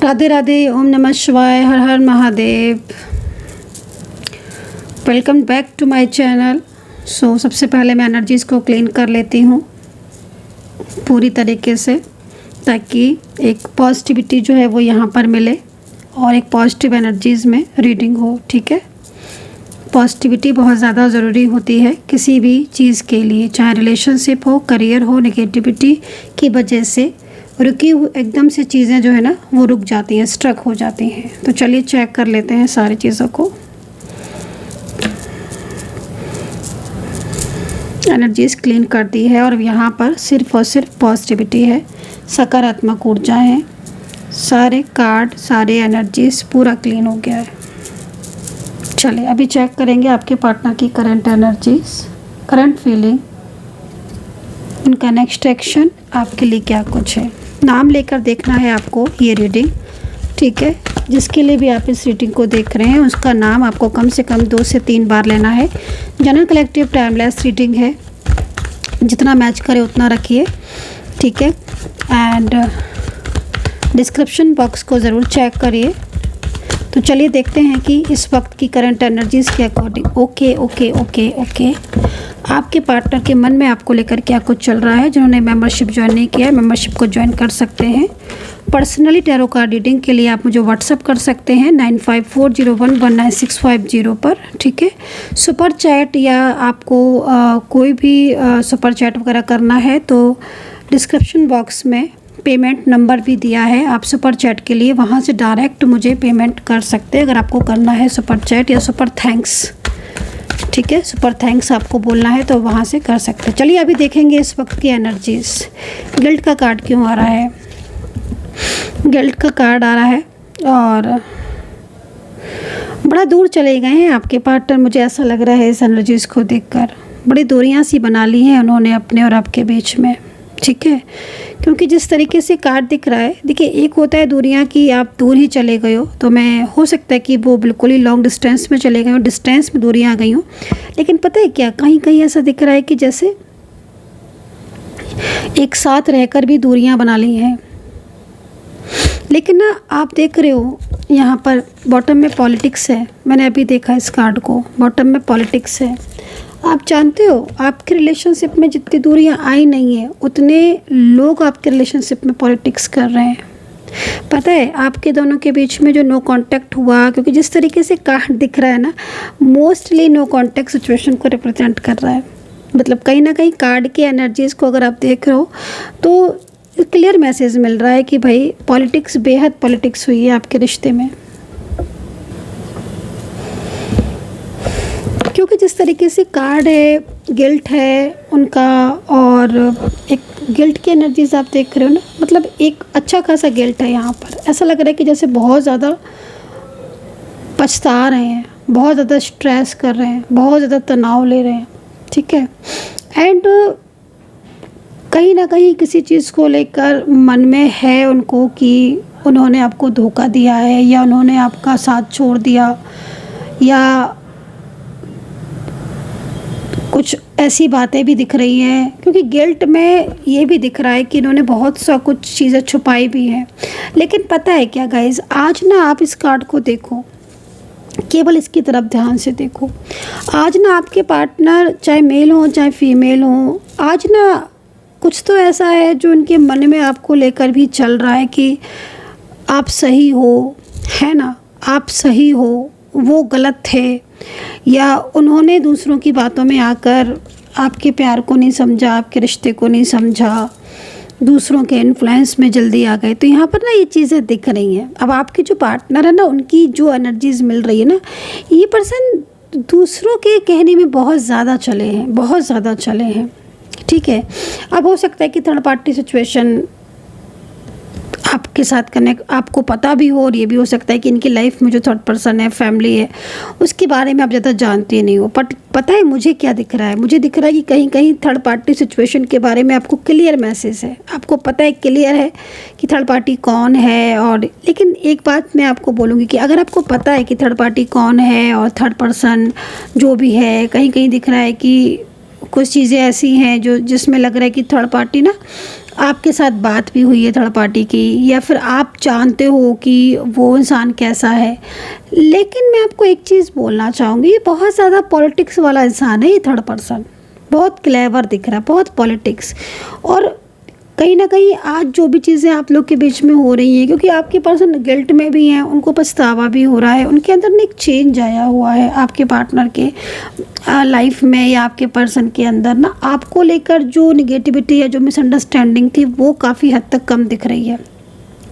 राधे राधे, ओम नमः शिवाय, हर हर Mahadev. Welcome back to my channel. सबसे पहले मैं एनर्जीज़ को क्लीन कर लेती हूँ पूरी तरीके से, ताकि एक पॉजिटिविटी जो है वो यहाँ पर मिले और एक पॉजिटिव एनर्जीज़ में रीडिंग हो। ठीक है, पॉजिटिविटी बहुत ज़्यादा ज़रूरी होती है किसी भी चीज़ के लिए, चाहे रिलेशनशिप हो, करियर हो। नेगेटिविटी की वजह से रुकी हुई एकदम से चीज़ें जो है ना वो रुक जाती हैं, स्ट्रक हो जाती हैं। तो चलिए चेक कर लेते हैं सारी चीज़ों को। एनर्जीज क्लीन कर दी है और यहाँ पर सिर्फ और सिर्फ पॉजिटिविटी है, सकारात्मक ऊर्जाएं हैं। सारे कार्ड, सारे एनर्जीज पूरा क्लीन हो गया है। चलिए अभी चेक करेंगे आपके पार्टनर की करंट एनर्जीज, करंट फीलिंग, उनका नेक्स्ट एक्शन आपके लिए क्या कुछ है। नाम लेकर देखना है आपको ये रीडिंग, ठीक है। जिसके लिए भी आप इस रीडिंग को देख रहे हैं उसका नाम आपको कम से कम 2 से 3 बार लेना है। जनरल कलेक्टिव टाइमलेस रीडिंग है, जितना मैच करे उतना रखिए, ठीक है। एंड डिस्क्रिप्शन बॉक्स को ज़रूर चेक करिए। तो चलिए देखते हैं कि इस वक्त की करंट एनर्जीज़ के अकॉर्डिंग ओके आपके पार्टनर के मन में आपको लेकर क्या कुछ चल रहा है। जिन्होंने मेंबरशिप ज्वाइन नहीं किया है, मेंबरशिप को ज्वाइन कर सकते हैं। पर्सनली टैरो कार्ड रीडिंग के लिए आप मुझे व्हाट्सअप कर सकते हैं 9540119650 पर, ठीक है। सुपर चैट या आपको कोई भी सुपर चैट वगैरह करना है तो डिस्क्रिप्शन बॉक्स में पेमेंट नंबर भी दिया है। आप सुपर चैट के लिए वहाँ से डायरेक्ट मुझे पेमेंट कर सकते हैं अगर आपको करना है सुपर चैट या सुपर थैंक्स, ठीक है। सुपर थैंक्स आपको बोलना है तो वहाँ से कर सकते हैं। चलिए अभी देखेंगे इस वक्त की एनर्जीज। गिल्ट का कार्ड क्यों आ रहा है? गिल्ट का कार्ड आ रहा है और बड़ा दूर चले गए हैं आपके पार्टनर, मुझे ऐसा लग रहा है इस एनर्जीज को देखकर। बड़ी दूरियाँ सी बना ली हैं उन्होंने अपने और आपके बीच में, ठीक है। क्योंकि जिस तरीके से कार्ड दिख रहा है, देखिए एक होता है दूरियां कि आप दूर ही चले गए हो, तो मैं हो सकता है कि वो बिल्कुल ही लॉन्ग डिस्टेंस में चले गए हो, डिस्टेंस में दूरियां आ गई हो। लेकिन पता है क्या, कहीं कहीं ऐसा दिख रहा है कि जैसे एक साथ रहकर भी दूरियां बना ली हैं। लेकिन ना आप देख रहे हो यहाँ पर बॉटम में पॉलिटिक्स है। मैंने अभी देखा इस कार्ड को, बॉटम में पॉलिटिक्स है। आप जानते हो आपके रिलेशनशिप में जितनी दूरियां आई नहीं है उतने लोग आपके रिलेशनशिप में पॉलिटिक्स कर रहे हैं। पता है आपके दोनों के बीच में जो नो कांटेक्ट हुआ, क्योंकि जिस तरीके से कार्ड दिख रहा है ना, मोस्टली नो कांटेक्ट सिचुएशन को रिप्रेजेंट कर रहा है। मतलब कहीं ना कहीं कार्ड की एनर्जीज़ को अगर आप देख रहे हो तो क्लियर मैसेज मिल रहा है कि भाई पॉलिटिक्स, बेहद पॉलिटिक्स हुई है आपके रिश्ते में। क्योंकि जिस तरीके से कार्ड है, गिल्ट है उनका, और एक गिल्ट की एनर्जीज आप देख रहे हो ना, मतलब एक अच्छा खासा गिल्ट है यहाँ पर। ऐसा लग रहा है कि जैसे बहुत ज़्यादा पछता रहे हैं, बहुत ज़्यादा स्ट्रेस कर रहे हैं, बहुत ज़्यादा तनाव ले रहे हैं, ठीक है। एंड कहीं ना कहीं किसी चीज़ को लेकर मन में है उनको कि उन्होंने आपको धोखा दिया है या उन्होंने आपका साथ छोड़ दिया, या कुछ ऐसी बातें भी दिख रही हैं। क्योंकि गिल्ट में ये भी दिख रहा है कि इन्होंने बहुत सा कुछ चीज़ें छुपाई भी हैं। लेकिन पता है क्या गाइज़, आज ना आप इस कार्ड को देखो, केवल इसकी तरफ ध्यान से देखो। आज ना आपके पार्टनर चाहे मेल हो चाहे फीमेल हो, आज ना कुछ तो ऐसा है जो उनके मन में आपको लेकर भी चल रहा है कि आप सही हो, है ना, आप सही हो, वो गलत थे, या उन्होंने दूसरों की बातों में आकर आपके प्यार को नहीं समझा, आपके रिश्ते को नहीं समझा, दूसरों के इन्फ्लुएंस में जल्दी आ गए। तो यहाँ पर ना ये चीज़ें दिख रही हैं। अब आपके जो पार्टनर है ना, उनकी जो एनर्जीज मिल रही है ना, ये पर्सन दूसरों के कहने में बहुत ज़्यादा चले हैं, बहुत ज़्यादा चले हैं, ठीक है। अब हो सकता है कि थर्ड पार्टी सिचुएशन आपके साथ कनेक्ट आपको पता भी हो, और ये भी हो सकता है कि इनकी लाइफ में जो थर्ड पर्सन है, फैमिली है, उसके बारे में आप ज़्यादा जानते नहीं हो। बट पता है मुझे क्या दिख रहा है? मुझे दिख रहा है कि कहीं कहीं थर्ड पार्टी सिचुएशन के बारे में आपको क्लियर मैसेज है, आपको पता है, क्लियर है कि थर्ड पार्टी कौन है। और लेकिन एक बात मैं आपको बोलूँगी कि अगर आपको पता है कि थर्ड पार्टी कौन है और थर्ड पर्सन जो भी है, कहीं कहीं दिख रहा है कि कुछ चीज़ें ऐसी हैं जो जिसमें लग रहा है कि थर्ड पार्टी ना आपके साथ बात भी हुई है थर्ड पार्टी की, या फिर आप जानते हो कि वो इंसान कैसा है। लेकिन मैं आपको एक चीज़ बोलना चाहूँगी, ये बहुत ज़्यादा पॉलिटिक्स वाला इंसान है ये थर्ड पर्सन। बहुत क्लेवर दिख रहा है, बहुत पॉलिटिक्स। और कहीं ना कहीं आज जो भी चीज़ें आप लोग के बीच में हो रही हैं, क्योंकि आपके पर्सन गिल्ट में भी हैं, उनको पछतावा भी हो रहा है, उनके अंदर ना एक चेंज आया हुआ है आपके पार्टनर के लाइफ में, या आपके पर्सन के अंदर ना आपको लेकर जो निगेटिविटी या जो मिसअंडरस्टैंडिंग थी वो काफ़ी हद तक कम दिख रही है।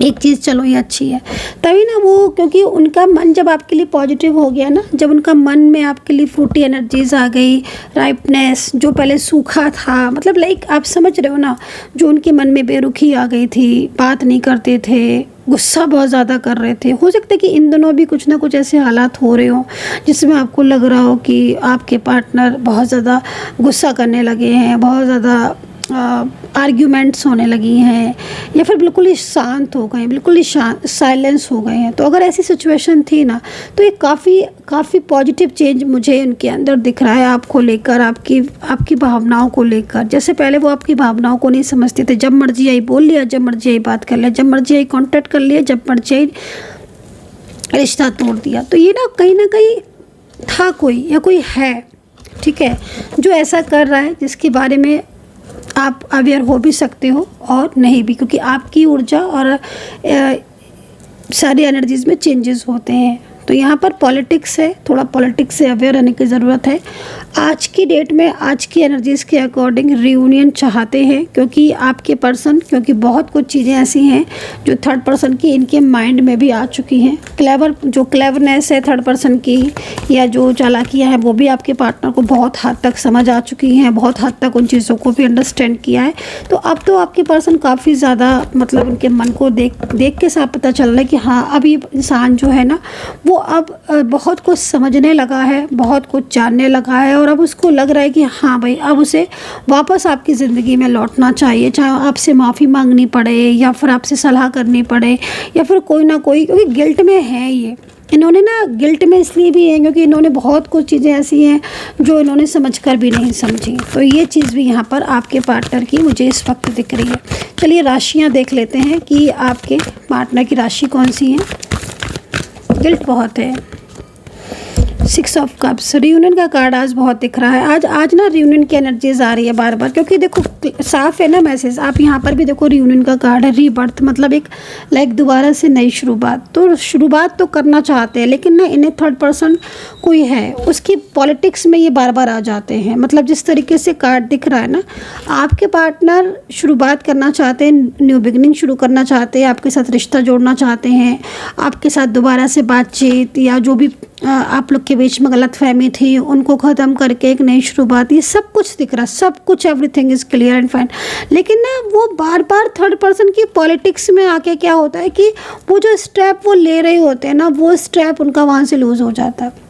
एक चीज़ चलो ये अच्छी है, तभी ना वो, क्योंकि उनका मन जब आपके लिए पॉजिटिव हो गया ना, जब उनका मन में आपके लिए फ्रूटी एनर्जीज आ गई, राइपनेस, जो पहले सूखा था, मतलब लाइक आप समझ रहे हो ना, जो उनके मन में बेरुखी आ गई थी, बात नहीं करते थे, गुस्सा बहुत ज़्यादा कर रहे थे। हो सकता है कि इन दोनों भी कुछ ना कुछ ऐसे हालात हो रहे हो जिसमें आपको लग रहा हो कि आपके पार्टनर बहुत ज़्यादा गुस्सा करने लगे हैं, बहुत ज़्यादा आर्ग्यूमेंट्स होने लगी हैं, या फिर बिल्कुल ही शांत हो गए, बिल्कुल ही साइलेंस हो गए हैं। तो अगर ऐसी सिचुएशन थी ना, तो ये काफ़ी पॉजिटिव चेंज मुझे उनके अंदर दिख रहा है, आपको लेकर, आपकी भावनाओं को लेकर। जैसे पहले वो आपकी भावनाओं को नहीं समझते थे, जब मर्जी आई बोल लिया, जब मर्जी आई बात कर लिया, जब मर्जी आई कॉन्टेक्ट कर लिया, जब मर्जी आई रिश्ता तोड़ दिया। तो ये ना कहीं था कोई, या कोई है, ठीक है, जो ऐसा कर रहा है, जिसके बारे में आप अवेयर हो भी सकते हो और नहीं भी, क्योंकि आपकी ऊर्जा और सारी एनर्जीज़ में चेंजेस होते हैं। तो यहाँ पर पॉलिटिक्स है, थोड़ा पॉलिटिक्स से अवेयर रहने की ज़रूरत है। आज की डेट में, आज की एनर्जीज़ के अकॉर्डिंग रियूनियन चाहते हैं, क्योंकि आपके पर्सन, क्योंकि बहुत कुछ चीज़ें ऐसी हैं जो थर्ड पर्सन की इनके माइंड में भी आ चुकी हैं। क्लेवरनेस है थर्ड पर्सन की, या जो चालाकियाँ हैं, वो भी आपके पार्टनर को बहुत हद तक समझ आ चुकी हैं, बहुत हद तक उन चीज़ों को भी अंडरस्टैंड किया है। तो अब तो आपके पर्सन काफ़ी ज़्यादा, मतलब उनके मन को देख के साफ पता चल रहा है कि हाँ, अब ये इंसान जो है ना, वो अब बहुत कुछ समझने लगा है, बहुत कुछ जानने लगा है, और अब उसको लग रहा है कि हाँ भाई, अब उसे वापस आपकी ज़िंदगी में लौटना चाहिए, चाहे आपसे माफ़ी मांगनी पड़े, या फिर आपसे सलाह करनी पड़े, या फिर कोई ना कोई, क्योंकि गिल्ट में है ये। इन्होंने ना गिल्ट में इसलिए भी है क्योंकि इन्होंने बहुत कुछ चीज़ें ऐसी हैं जो इन्होंने समझकर भी नहीं समझी। तो ये चीज़ भी यहाँ पर आपके पार्टनर की मुझे इस वक्त दिख रही है। चलिए राशियाँ देख लेते हैं कि आपके पार्टनर की राशि कौन सी है। गिल्ट बहुत है, 6 ऑफ कप्स, रियूनियन का कार्ड आज बहुत दिख रहा है। आज ना रियूनियन की एनर्जीज आ रही है बार बार, क्योंकि देखो साफ है ना मैसेज। आप यहाँ पर भी देखो, रियूनियन का कार्ड है, रीबर्थ, मतलब एक लाइक दोबारा से नई शुरुआत। तो शुरुआत तो करना चाहते हैं, लेकिन ना इन्हें थर्ड पर्सन कोई है, उसकी पॉलिटिक्स में ये बार बार आ जाते हैं। मतलब जिस तरीके से कार्ड दिख रहा है ना, आपके पार्टनर शुरुआत करना चाहते हैं, न्यू बिगनिंग शुरू करना चाहते हैं, आपके साथ रिश्ता जोड़ना चाहते हैं, आपके साथ दोबारा से बातचीत, या जो भी आप लोग के बीच में गलतफहमी थी उनको ख़त्म करके एक नई शुरुआत, ये सब कुछ दिख रहा है, सब कुछ, everything is clear and fine. लेकिन ना वो बार बार थर्ड पर्सन की पॉलिटिक्स में आके क्या होता है कि वो जो स्टेप वो ले रहे होते हैं ना, वो स्टेप उनका वहाँ से लूज़ हो जाता है।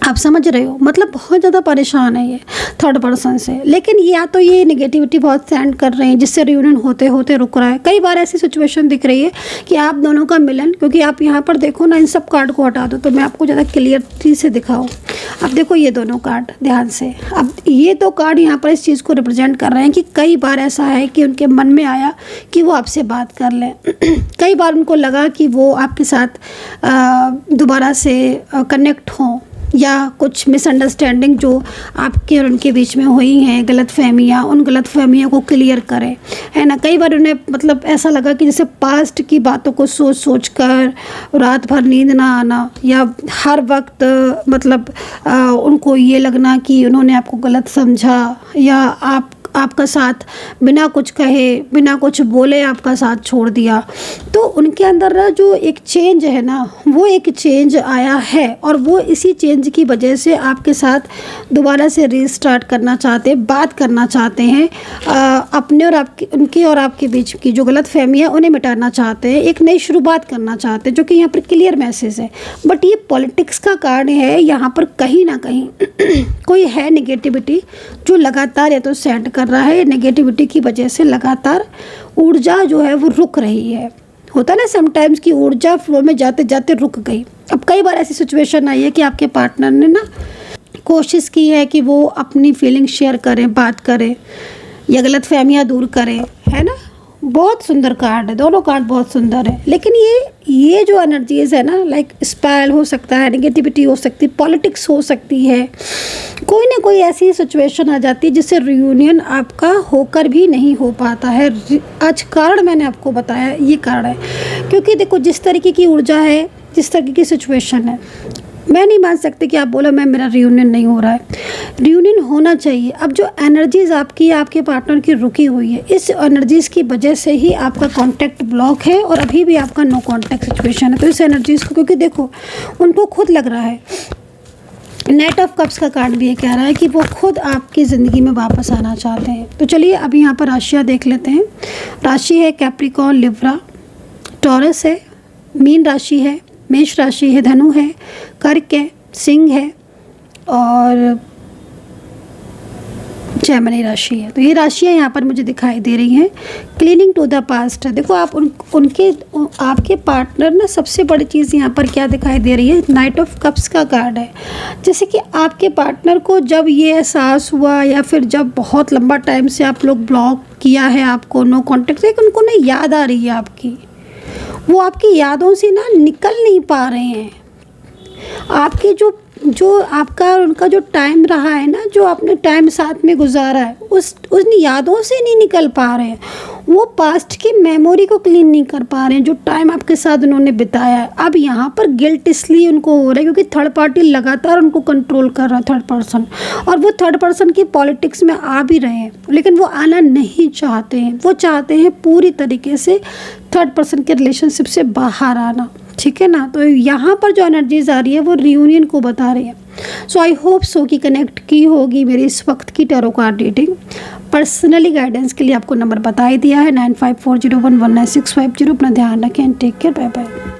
आप समझ रहे हो, मतलब बहुत ज़्यादा परेशान है ये थर्ड पर्सन से। लेकिन या तो ये नेगेटिविटी बहुत सेंड कर रहे हैं जिससे रियूनियन होते होते रुक रहा है। कई बार ऐसी सिचुएशन दिख रही है कि आप दोनों का मिलन, क्योंकि आप यहाँ पर देखो ना, इन सब कार्ड को हटा दो तो मैं आपको ज़्यादा क्लियरली से दिखाऊँ। अब देखो ये दोनों कार्ड ध्यान से, अब ये दो कार्ड यहाँ पर इस चीज़ को रिप्रेजेंट कर रहे हैं कि कई बार ऐसा है कि उनके मन में आया कि वो आपसे बात कर लें। कई बार उनको लगा कि वो आपके साथ दोबारा से कनेक्ट हों, या कुछ मिसअंडरस्टैंडिंग जो आपके और उनके बीच में हुई हैं, गलतफहमियाँ, उन गलतफहमियों को क्लियर करें, है ना। कई बार उन्हें मतलब ऐसा लगा कि जैसे पास्ट की बातों को सोच कर रात भर नींद ना आना, या हर वक्त मतलब उनको ये लगना कि उन्होंने आपको गलत समझा, या आपका साथ बिना कुछ कहे, बिना कुछ बोले आपका साथ छोड़ दिया। तो उनके अंदर ना जो एक चेंज है ना, वो एक चेंज आया है, और वो इसी चेंज की वजह से आपके साथ दोबारा से रीस्टार्ट करना चाहते हैं, बात करना चाहते हैं, अपने और आपके, उनके और आपके बीच की जो गलत फहमियाँ उन्हें मिटाना चाहते हैं, एक नई शुरुआत करना चाहते हैं, जो कि यहाँ पर क्लियर मैसेज है। बट ये पॉलिटिक्स का कार्ड है, यहाँ पर कहीं ना कहीं कोई है नेगेटिविटी जो लगातार या तो सेंड कर रहा है, नेगेटिविटी की वजह से लगातार ऊर्जा जो है वो रुक रही है। होता ना समटाइम्स की ऊर्जा फ्लो में जाते जाते रुक गई। अब कई बार ऐसी सिचुएशन आई है कि आपके पार्टनर ने ना कोशिश की है कि वो अपनी फीलिंग शेयर करें, बात करें, या गलतफहमियां दूर करें, है ना। बहुत सुंदर कार्ड है, दोनों कार्ड बहुत सुंदर है। लेकिन ये जो एनर्जीज है ना, लाइक स्पेल हो सकता है, नेगेटिविटी हो सकती है, पॉलिटिक्स हो सकती है, कोई ना कोई ऐसी सिचुएशन आ जाती है जिससे रियूनियन आपका होकर भी नहीं हो पाता है। आज कारण मैंने आपको बताया, ये कारण है क्योंकि देखो जिस तरीके की ऊर्जा है, जिस तरीके की सिचुएशन है, मैं नहीं मान सकती कि आप बोलो मैं मेरा रियूनियन नहीं हो रहा है। रियूनियन होना चाहिए। अब जो एनर्जीज़ आपकी आपके पार्टनर की रुकी हुई है, इस एनर्जीज़ की वजह से ही आपका कांटेक्ट ब्लॉक है और अभी भी आपका नो कांटेक्ट सिचुएशन है। तो इस एनर्जीज़ को, क्योंकि देखो उनको खुद लग रहा है, नाइट ऑफ कप्स का कार्ड भी ये कह रहा है कि वो खुद आपकी ज़िंदगी में वापस आना चाहते हैं। तो चलिए अभी यहाँ पर राशियाँ देख लेते हैं। राशि है कैप्रिकॉर्न, लिब्रा, टॉरस है, मीन राशि है, मेष राशि है, धनु है, कर्क है, सिंह है और जेमिनी राशि है। तो ये राशियाँ यहाँ पर मुझे दिखाई दे रही हैं। क्लीनिंग टू द पास्ट है। देखो आप आपके पार्टनर ना, सबसे बड़ी चीज़ यहाँ पर क्या दिखाई दे रही है, नाइट ऑफ कप्स का कार्ड है। जैसे कि आपके पार्टनर को जब ये एहसास हुआ या फिर जब बहुत लंबा टाइम से आप लोग ब्लॉक किया है, आपको नो कॉन्टेक्ट, लेकिन उनको ना याद आ रही है आपकी, वो आपकी यादों से ना निकल नहीं पा रहे हैं। आपके जो आपका और उनका जो टाइम रहा है ना, जो आपने टाइम साथ में गुजारा है, उन यादों से नहीं निकल पा रहे हैं। वो पास्ट की मेमोरी को क्लीन नहीं कर पा रहे हैं, जो टाइम आपके साथ उन्होंने बिताया है। अब यहाँ पर गिल्ट इसलिए उनको हो रहा है क्योंकि थर्ड पार्टी लगातार उनको कंट्रोल कर रहा है, थर्ड पर्सन, और वो थर्ड पर्सन की पॉलिटिक्स में आ भी रहे हैं, लेकिन वो आना नहीं चाहते हैं। वो चाहते हैं पूरी तरीके से थर्ड पर्सन के रिलेशनशिप से बाहर आना, ठीक है ना। तो यहाँ पर जो एनर्जीज आ रही है वो रियूनियन को बता रही है। सो आई होप सो कि कनेक्ट की होगी मेरी इस वक्त की tarot card reading. Personally guidance के लिए आपको नंबर बता ही दिया है 9540119650। अपना ध्यान रखें। Take care, bye bye.